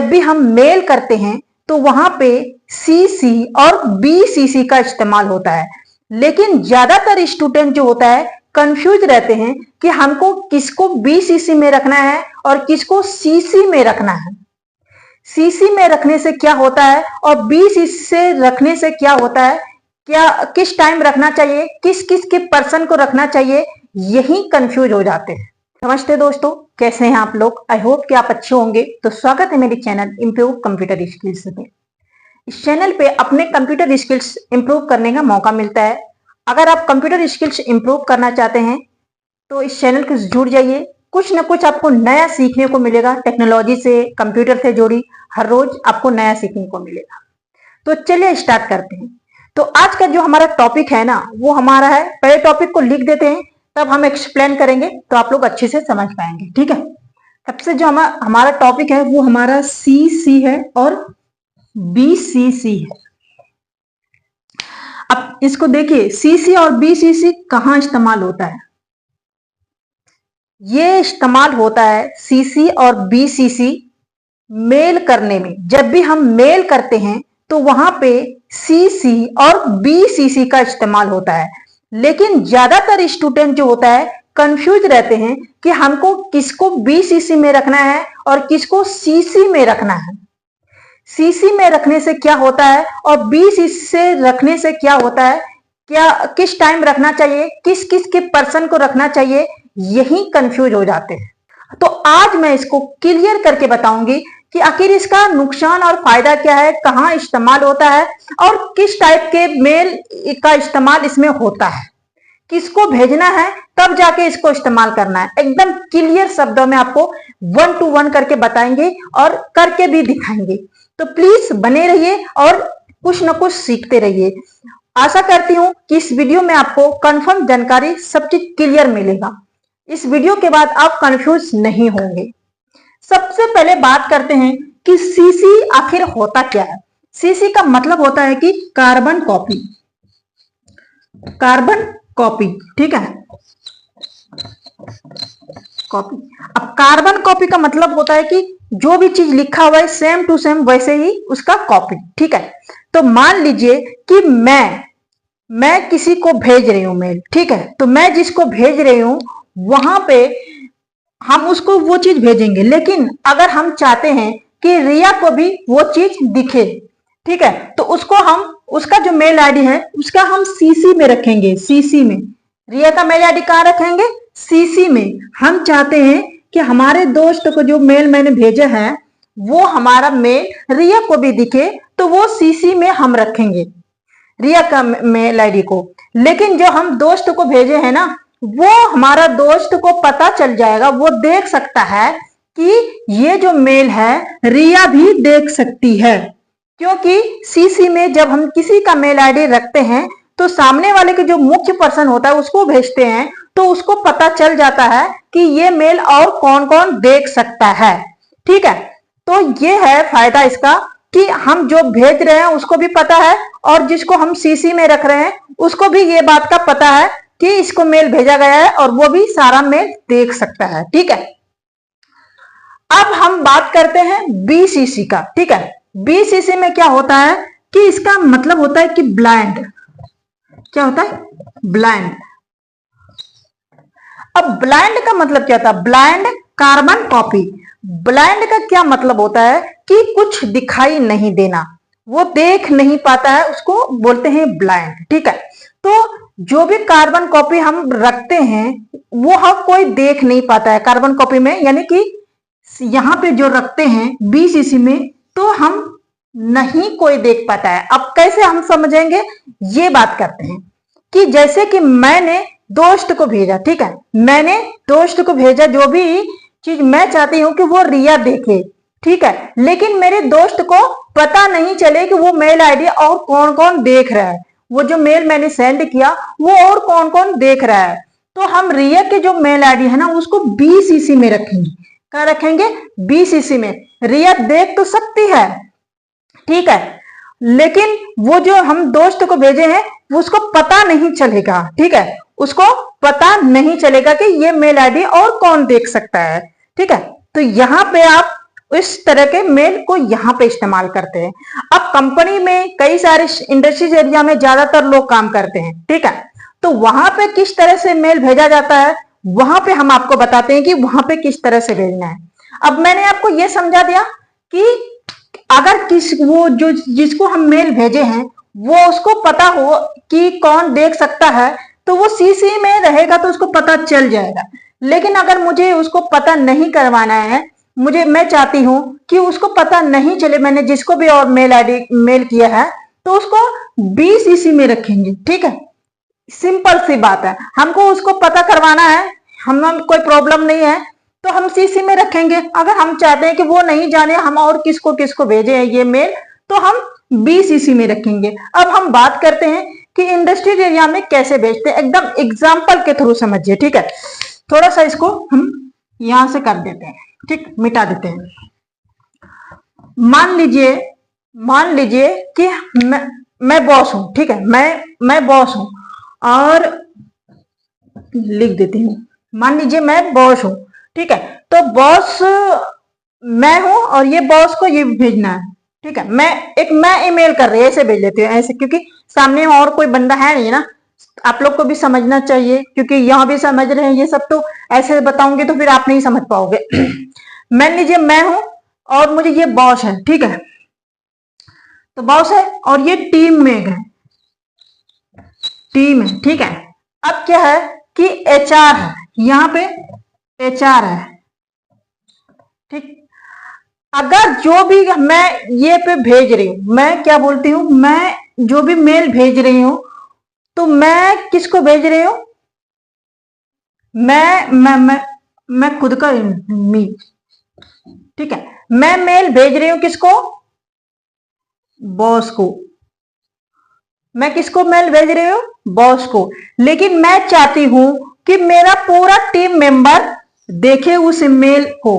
जब भी हम मेल करते हैं तो वहां पे CC और BCC का इस्तेमाल होता है। लेकिन ज्यादातर स्टूडेंट जो होता है कंफ्यूज रहते हैं कि हमको किसको BCC में रखना है और किसको CC में रखना है। CC में रखने से क्या होता है और BCC से रखने से क्या होता है, क्या किस टाइम रखना चाहिए, किस किस के पर्सन को रखना चाहिए, यही कंफ्यूज हो जाते हैं। नमस्ते दोस्तों, कैसे हैं आप लोग? आई होप कि आप अच्छे होंगे। तो स्वागत है मेरे चैनल इम्प्रूव कंप्यूटर स्किल्स में। इस चैनल पे अपने कंप्यूटर स्किल्स इम्प्रूव करने का मौका मिलता है। अगर आप कंप्यूटर स्किल्स इम्प्रूव करना चाहते हैं तो इस चैनल के जुड़ जाइए। कुछ ना कुछ आपको नया सीखने को मिलेगा। टेक्नोलॉजी से, कंप्यूटर से जुड़ी हर रोज आपको नया सीखने को मिलेगा। तो चलिए स्टार्ट करते हैं। तो आज का जो हमारा टॉपिक है ना, वो हमारा है, पहले टॉपिक को लिख देते हैं तब हम एक्सप्लेन करेंगे तो आप लोग अच्छे से समझ पाएंगे। ठीक है, सबसे जो हमारा टॉपिक है वो हमारा CC है और BCC है। अब इसको देखिए, CC और BCC कहां इस्तेमाल होता है। ये इस्तेमाल होता है CC और BCC मेल करने में। जब भी हम मेल करते हैं तो वहां पे CC और BCC का इस्तेमाल होता है। लेकिन ज्यादातर स्टूडेंट जो होता है कंफ्यूज रहते हैं कि हमको किसको BCC में रखना है और किसको CC में रखना है। CC में रखने से क्या होता है और BCC से रखने से क्या होता है, क्या किस टाइम रखना चाहिए, किस किस के पर्सन को रखना चाहिए, यही कंफ्यूज हो जाते हैं। तो आज मैं इसको क्लियर करके बताऊंगी कि आखिर इसका नुकसान और फायदा क्या है, कहां इस्तेमाल होता है और किस टाइप के मेल का इस्तेमाल इसमें होता है, किसको भेजना है, तब जाके इसको इस्तेमाल करना है। एकदम क्लियर शब्दों में आपको 1 to 1 करके बताएंगे और करके भी दिखाएंगे। तो प्लीज बने रहिए और कुछ ना कुछ सीखते रहिए। आशा करती हूं कि इस वीडियो में आपको कंफर्म जानकारी, सब चीज क्लियर मिलेगा। इस वीडियो के बाद आप कंफ्यूज नहीं होंगे। सबसे पहले बात करते हैं कि CC आखिर होता क्या है। CC का मतलब होता है कि कार्बन कॉपी, कार्बन कॉपी। ठीक है, कॉपी। अब कार्बन कॉपी का मतलब होता है कि जो भी चीज लिखा हुआ है सेम टू सेम वैसे ही उसका कॉपी। ठीक है, तो मान लीजिए कि मैं किसी को भेज रही हूं मेल। ठीक है, तो मैं जिसको भेज रही हूं वहां पे हम उसको वो चीज भेजेंगे। लेकिन अगर हम चाहते हैं कि रिया को भी वो चीज दिखे, ठीक है, तो उसको हम, उसका जो मेल आईडी है उसका हम CC में रखेंगे। CC में रिया का मेल आईडी कहां रखेंगे? CC में। हम चाहते हैं कि हमारे दोस्त को जो मेल मैंने भेजा है वो हमारा मेल रिया को भी दिखे, तो वो CC में हम रखेंगे रिया का मेल आईडी को। लेकिन जो हम दोस्त को भेजे हैं ना, वो हमारा दोस्त को पता चल जाएगा, वो देख सकता है कि ये जो मेल है रिया भी देख सकती है। क्योंकि CC में जब हम किसी का मेल आईडी रखते हैं तो सामने वाले के जो मुख्य पर्सन होता है उसको भेजते हैं, तो उसको पता चल जाता है कि ये मेल और कौन कौन देख सकता है। ठीक है, तो ये है फायदा इसका कि हम जो भेज रहे हैं उसको भी पता है और जिसको हम CC में रख रहे हैं उसको भी ये बात का पता है कि इसको मेल भेजा गया है और वो भी सारा मेल देख सकता है। ठीक है, अब हम बात करते हैं BCC का। ठीक है, BCC में क्या होता है कि इसका मतलब होता है कि ब्लाइंड। क्या होता है? ब्लाइंड। अब ब्लाइंड का मतलब क्या होता है? Blind carbon copy. ब्लाइंड का क्या मतलब होता है कि कुछ दिखाई नहीं देना, वो देख नहीं पाता है, उसको बोलते हैं ब्लाइंड। ठीक है, तो जो भी कार्बन कॉपी हम रखते हैं वो हम कोई देख नहीं पाता है कार्बन कॉपी में, यानी कि यहां पे जो रखते हैं BCC में तो हम नहीं कोई देख पाता है। अब कैसे हम समझेंगे, ये बात करते हैं कि जैसे कि मैंने दोस्त को भेजा। ठीक है, मैंने दोस्त को भेजा, जो भी चीज मैं चाहती हूं कि वो रिया देखे। ठीक है, लेकिन मेरे दोस्त को पता नहीं चले कि वो मेल आईडी और कौन कौन देख रहा है, वो जो मेल मैंने सेंड किया वो और कौन कौन देख रहा है। तो हम रिया के जो मेल आईडी है ना उसको BCC में रखेंगे। क्या रखेंगे? BCC में। रिया देख तो सकती है, ठीक है, लेकिन वो जो हम दोस्त को भेजे हैं उसको पता नहीं चलेगा। ठीक है, उसको पता नहीं चलेगा कि ये मेल आईडी और कौन देख सकता है। ठीक है, तो यहाँ पे आप इस तरह के मेल को यहाँ पे इस्तेमाल करते हैं। अब कंपनी में कई सारे इंडस्ट्रीज एरिया में ज्यादातर लोग काम करते हैं, ठीक है, तो वहां पे किस तरह से मेल भेजा जाता है, वहां पे हम आपको बताते हैं कि वहां पे किस तरह से भेजना है। अब मैंने आपको ये समझा दिया कि अगर वो जो जिसको हम मेल भेजे हैं वो उसको पता हो कि कौन देख सकता है, तो वो सीसी में रहेगा तो उसको पता चल जाएगा। लेकिन अगर मुझे उसको पता नहीं करवाना है, मैं चाहती हूं कि उसको पता नहीं चले मैंने जिसको भी और मेल आईडी मेल किया है, तो उसको बीसीसी में रखेंगे, ठीक है। सिंपल सी बात है, हमको उसको पता करवाना है, हम कोई प्रॉब्लम नहीं है तो हम सीसी में रखेंगे। अगर हम चाहते हैं कि वो नहीं जाने हम और किसको किसको भेजे हैं ये मेल, तो हम बीसीसी में रखेंगे। अब हम बात करते हैं कि इंडस्ट्रियल एरिया में कैसे भेजते हैं, एकदम एग्जाम्पल के थ्रू समझिए, ठीक है। थोड़ा सा इसको हम यहां से कर देते हैं, ठीक, मिटा देते हैं। मान लीजिए कि मैं बॉस हूं, ठीक है, मैं बॉस हूं और लिख देती हूं, मान लीजिए मैं बॉस हूं, ठीक है, तो बॉस मैं हूं और ये बॉस को ये भेजना है, ठीक है। मैं ईमेल कर रही हूं, ऐसे भेज लेती हूँ ऐसे, क्योंकि सामने और कोई बंदा है नहीं ना, आप लोग को भी समझना चाहिए, क्योंकि यहाँ भी समझ रहे हैं ये सब, तो ऐसे बताऊंगी तो फिर आप नहीं समझ पाओगे। मान लीजिए मैं हूं और मुझे ये बॉस है, ठीक है, तो बॉस है और ये टीम में है, ठीक है। अब क्या है कि एचआर है, यहाँ पे एचआर है, ठीक। अगर जो भी मैं ये पे भेज रही हूं, मैं क्या बोलती हूं, मैं जो भी मेल भेज रही हूं तो मैं किसको भेज रही हूं, मैं खुद का मी, ठीक है। मैं मेल भेज रही हूं किसको, बॉस को। मैं किसको मेल भेज रही हूं, बॉस को। लेकिन मैं चाहती हूं कि मेरा पूरा टीम मेंबर देखे उस मेल को,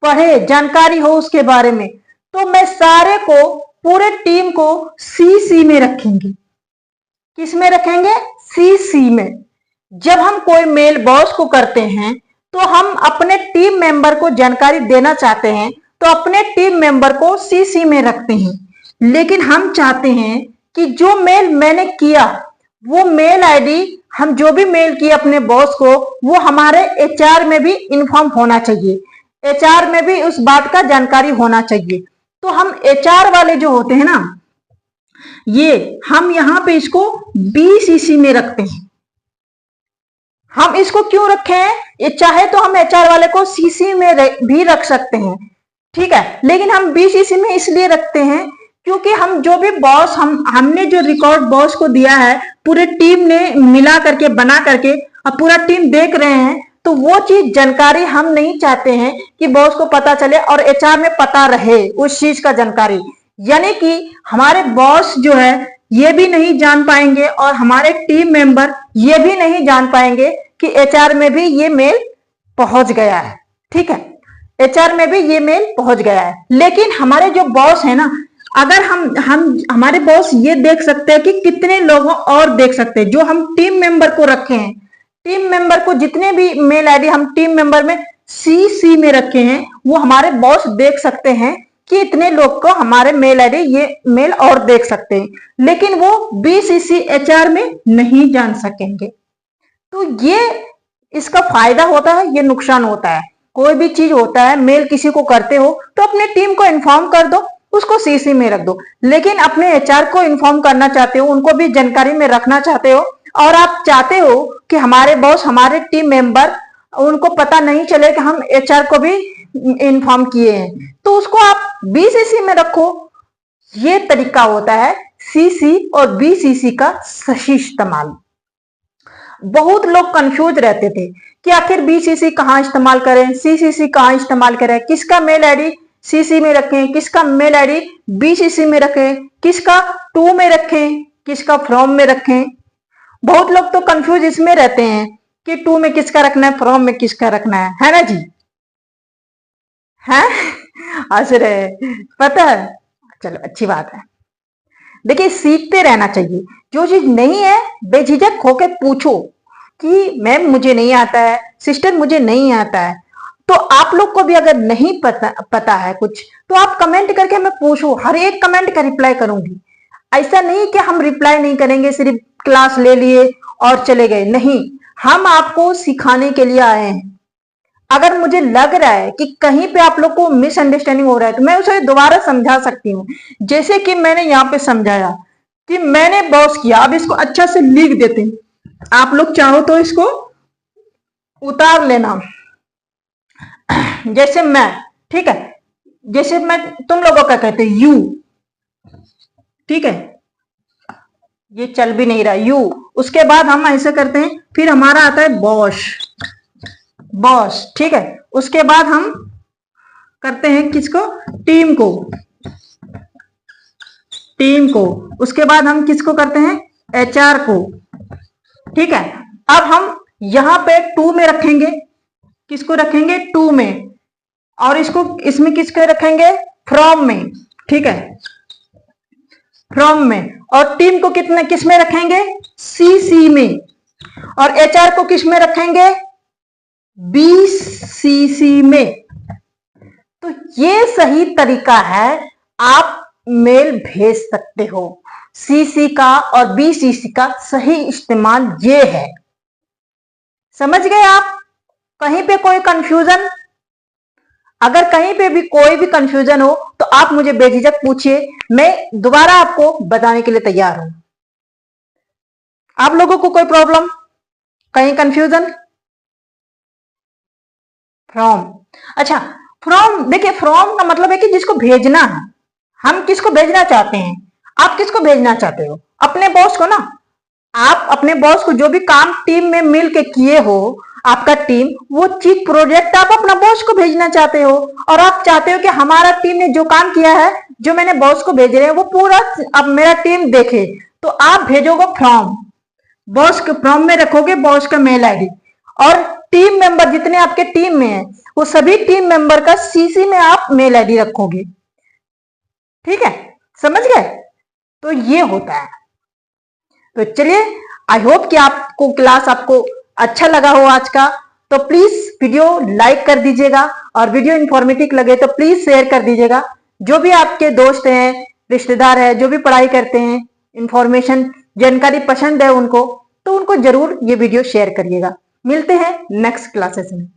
पढ़े, जानकारी हो उसके बारे में, तो मैं सारे को, पूरे टीम को सीसी में रखेंगे। किस में रखेंगे, सीसी में। जब हम कोई मेल बॉस को करते हैं तो हम अपने टीम मेंबर को जानकारी देना चाहते हैं, तो अपने टीम मेंबर को सीसी में रखते हैं। लेकिन हम चाहते हैं कि जो मेल मैंने किया, वो मेल आईडी, हम जो भी मेल किए अपने बॉस को, वो हमारे एचआर में भी इन्फॉर्म होना चाहिए, एचआर में भी उस बात का जानकारी होना चाहिए। तो हम एचआर वाले जो होते हैं ना, ये हम यहां पे इसको बीसीसी में रखते हैं। हम इसको क्यों रखे हैं, ये चाहे तो हम एचआर वाले को सीसी में भी रख सकते हैं, ठीक है, लेकिन हम बीसीसी में इसलिए रखते हैं क्योंकि हम जो भी बॉस, हमने जो रिकॉर्ड बॉस को दिया है, पूरे टीम ने मिला करके, बना करके, अब पूरा टीम देख रहे हैं, तो वो चीज जानकारी हम नहीं चाहते हैं कि बॉस को पता चले और एचआर में पता रहे उस चीज का जानकारी। यानी कि हमारे बॉस जो है ये भी नहीं जान पाएंगे और हमारे टीम मेंबर ये भी नहीं जान पाएंगे कि एचआर में भी ये मेल पहुंच गया है, ठीक है, एचआर में भी ये मेल पहुंच गया है। लेकिन हमारे जो बॉस है ना, अगर हम हमारे बॉस ये देख सकते हैं कि कितने लोगों और देख सकते हैं, जो हम टीम मेंबर को रखे हैं, टीम मेंबर को जितने भी मेल आईडी हम टीम मेंबर में सीसी में रखे हैं, वो हमारे बॉस देख सकते हैं कि इतने लोग को हमारे मेल आईडी ये मेल और देख सकते हैं, लेकिन वो बीसीसी एचआर में नहीं जान सकेंगे। तो ये इसका फायदा होता है, ये नुकसान होता है। कोई भी चीज होता है, मेल किसी को करते हो तो अपने टीम को इन्फॉर्म कर दो, उसको सीसी में रख दो। लेकिन अपने एचआर को इन्फॉर्म करना चाहते हो, उनको भी जानकारी में रखना चाहते हो, और आप चाहते हो कि हमारे बॉस, हमारे टीम मेंबर, उनको पता नहीं चले कि हम एचआर को भी इन्फॉर्म किए हैं, तो उसको आप बीसीसी में रखो। ये तरीका होता है सीसी और बीसीसी का सही इस्तेमाल। बहुत लोग कंफ्यूज रहते थे कि आखिर बीसीसी कहाँ इस्तेमाल करें, सीसीसी कहाँ इस्तेमाल करें, किसका मेल आईडी सीसी में रखें, किसका मेल आईडी बीसीसी में रखें, किसका टू में रखें, किसका फ्रॉम में रखें। बहुत लोग तो कंफ्यूज इसमें रहते हैं कि टू में किसका रखना है, फ्रॉम में किसका रखना है ना जी, है हंस रहे, पता है, चलो अच्छी बात है। देखिए, सीखते रहना चाहिए। जो चीज नहीं है बेझिझक होके पूछो कि मैम मुझे नहीं आता है, सिस्टर मुझे नहीं आता है, तो आप लोग को भी अगर नहीं पता है कुछ, तो आप कमेंट करके मैं पूछो, हर एक कमेंट का रिप्लाई करूंगी। ऐसा नहीं कि हम रिप्लाई नहीं करेंगे, सिर्फ क्लास ले लिए और चले गए, नहीं, हम आपको सिखाने के लिए आए हैं। अगर मुझे लग रहा है कि कहीं पे आप लोग को मिसअंडरस्टैंडिंग हो रहा है, तो मैं उसे दोबारा समझा सकती हूँ, जैसे कि मैंने यहाँ पे समझाया कि मैंने बॉस किया। अब इसको अच्छा से लिख देते हैं, आप लोग चाहो तो इसको उतार लेना। जैसे मैं, ठीक है, जैसे मैं, तुम लोगों का कहते हैं यू, ठीक है, ये चल भी नहीं रहा यू, उसके बाद हम ऐसे करते हैं, फिर हमारा आता है बॉस, बॉस, ठीक है, उसके बाद हम करते हैं किसको, टीम को, टीम को, उसके बाद हम किसको करते हैं, एचआर को, ठीक है। अब हम यहां पे टू में रखेंगे, किसको रखेंगे, टू में, और इसको इसमें किसको रखेंगे, फ्रॉम में, ठीक है, फ्रॉम में, और टीम को कितने किस में रखेंगे, सीसी में, और एचआर को किस में रखेंगे, बीसीसी में। तो ये सही तरीका है, आप मेल भेज सकते हो। सीसी का और बीसीसी का सही इस्तेमाल ये है, समझ गए आप। कहीं पे कोई कंफ्यूजन, अगर कहीं पे भी कोई भी कंफ्यूजन हो तो आप मुझे बेझिझक पूछिए, मैं दोबारा आपको बताने के लिए तैयार हूं। आप लोगों को कोई प्रॉब्लम, कहीं कंफ्यूजन, फ्रॉम, अच्छा, फ्रॉम, देखिए फ्रॉम का मतलब है कि जिसको भेजना है, हम किसको भेजना चाहते हैं, आप किसको भेजना चाहते हो, अपने बॉस को ना। आप अपने बॉस को जो भी काम टीम में मिल के किए हो, आपका टीम, वो चीज प्रोजेक्ट आप अपना बॉस को भेजना चाहते हो, और आप चाहते हो कि हमारा टीम ने जो काम किया है, जो मैंने बॉस को भेज रहे हैं, वो पूरा अब मेरा टीम देखे, तो आप भेजोगे फ्रॉम, बॉस के फ्रॉम में रखोगे बॉस का मेल आईडी, और टीम मेंबर जितने आपके टीम में है, वो सभी टीम मेंबर का सीसी में आप मेल आईडी रखोगे, ठीक है, समझ गए। तो ये होता है। तो चलिए, आई होप कि आपको क्लास आपको अच्छा लगा हो आज का, तो प्लीज वीडियो लाइक कर दीजिएगा, और वीडियो इंफॉर्मेटिव लगे तो प्लीज शेयर कर दीजिएगा। जो भी आपके दोस्त हैं, रिश्तेदार है, जो भी पढ़ाई करते हैं, इंफॉर्मेशन जानकारी पसंद है उनको, तो उनको जरूर ये वीडियो शेयर करिएगा। मिलते हैं नेक्स्ट क्लासेस में।